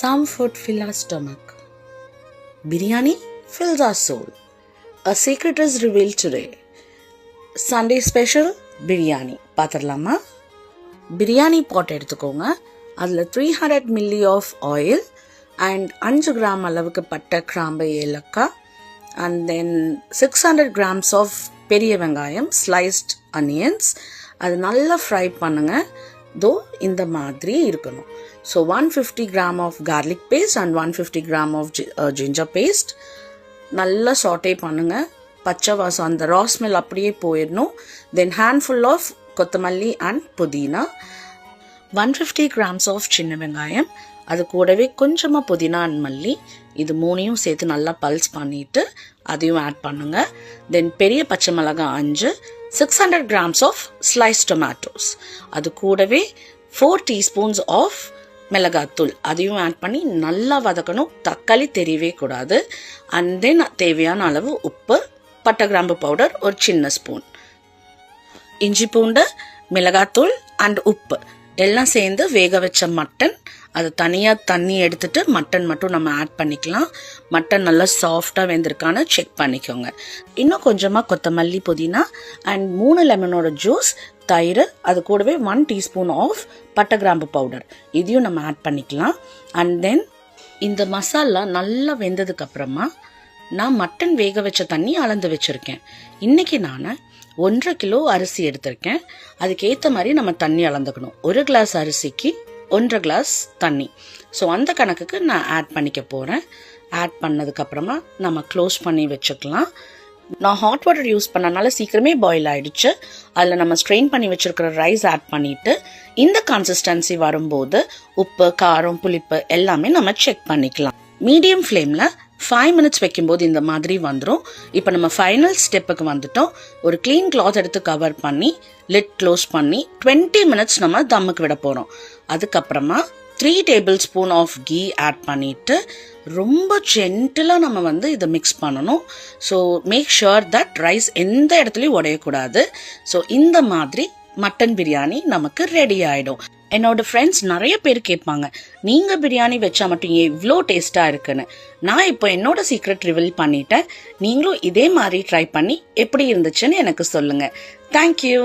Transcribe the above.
Some food fill our stomach. Biryani fills our soul. A secret is revealed today. Sunday special biryani. பார்த்துடலாமா? பிரியாணி பாட் எடுத்துக்கோங்க. அதில் 300 ml of oil and 5 gram அளவுக்கு பட்டை, கிராம்பு, ஏலக்காய் and then 600 grams of பெரிய வெங்காயம், sliced onions. அது நல்லா ஃப்ரை பண்ணுங்க. இந்த மாதிரி இருக்கணும். So 150 gram of garlic paste and 150 gram of ginger paste. நல்லா சாட்டே பண்ணுங்க. பச்சை வாசம் அந்த ரா ஸ்மெல் அப்படியே போயிடணும். தென் ஹேண்ட்ஃபுல் ஆஃப் கொத்தமல்லி அண்ட் புதினா, 150 grams of சின்ன வெங்காயம், அது கூடவே கொஞ்சமாக புதினா அண்ட் மல்லி, இது மூணையும் சேர்த்து நல்லா பல்ஸ் பண்ணிவிட்டு அதையும் ஆட் பண்ணுங்க. தென் பெரிய பச்சை மிளகாய் 5, 600 grams of sliced tomatoes, அது கூடவே 4 teaspoons of மிளகாத்தூள், அதையும் ஆட் பண்ணி நல்லா வதக்கணும். தக்காளி தெரியவே கூடாது. அண்ட் தென் தேவையான அளவு உப்பு, பட்டை கிராம்பு பவுடர் ஒரு சின்ன ஸ்பூன், இஞ்சி பூண்டு, மிளகாத்தூள் அண்ட் உப்பு எல்லாம் சேர்ந்து வேக வச்ச மட்டன், அது தனியாக தண்ணி எடுத்துட்டு மட்டன் மட்டும் நம்ம ஆட் பண்ணிக்கலாம். மட்டன் நல்லா சாஃப்டாக வெந்திருக்கான்னு செக் பண்ணிக்கோங்க. இன்னும் கொஞ்சமாக கொத்தமல்லி, புதினா அண்ட் 3 லெமனோட ஜூஸ், தயிர், அது கூடவே 1 teaspoon ஆஃப் பட்டை கிராம்பு பவுடர், இதையும் நம்ம ஆட் பண்ணிக்கலாம். அண்ட் தென் இந்த மசாலா நல்லா வெந்ததுக்கு அப்புறமா நான் மட்டன் வேக வச்ச தண்ணி அளந்து வச்சுருக்கேன். இன்றைக்கி நான் 1.5 கிலோ அரிசி எடுத்திருக்கேன். அதுக்கேற்ற மாதிரி நம்ம தண்ணி அளந்துக்கணும். 1 கிளாஸ் அரிசிக்கு 1.5 கிளாஸ் தண்ணி. ஸோ அந்த கணக்குக்கு நான் ஆட் பண்ணிக்க போகிறேன். ஆட் பண்ணதுக்கப்புறமா நம்ம க்ளோஸ் பண்ணி வச்சுக்கலாம். நான் ஹாட் வாட்டர் யூஸ் பண்ணனால சீக்கிரமே பாயில் ஆகிடுச்சு. அதில் நம்ம ஸ்ட்ரெயின் பண்ணி வச்சுருக்கிற ரைஸ் ஆட் பண்ணிவிட்டு இந்த கன்சிஸ்டன்சி வரும்போது உப்பு, காரம், புளிப்பு எல்லாமே நம்ம செக் பண்ணிக்கலாம். மீடியம் ஃப்ளேமில் 5 minutes வைக்கும்போது இந்த மாதிரி வந்துடும். இப்போ நம்ம ஃபைனல் ஸ்டெப்புக்கு வந்துட்டோம். ஒரு க்ளீன் கிளாத் எடுத்து கவர் பண்ணி லிட் க்ளோஸ் பண்ணி 20 minutes நம்ம தம்முக்கு விட போகிறோம். அதுக்கப்புறமா 3 tablespoon ஆஃப் கீ ஆட் பண்ணிவிட்டு ரொம்ப ஜென்டிலாக நம்ம இதை மிக்ஸ் பண்ணணும். So make sure that rice எந்த இடத்துலையும் உடையக்கூடாது. ஸோ இந்த மாதிரி மட்டன் பிரியாணி நமக்கு ரெடி ஆகிடும். என்னோட ஃப்ரெண்ட்ஸ் நிறைய பேர் கேட்பாங்க, நீங்கள் பிரியாணி வச்சா மட்டும் எவ்வளோ டேஸ்ட்டாக இருக்குன்னு. நான் இப்போ என்னோட சீக்ரெட் ரிவீல் பண்ணிட்டேன். நீங்களும் இதே மாதிரி ட்ரை பண்ணி எப்படி இருந்துச்சுன்னு எனக்கு சொல்லுங்கள். தேங்க்யூ.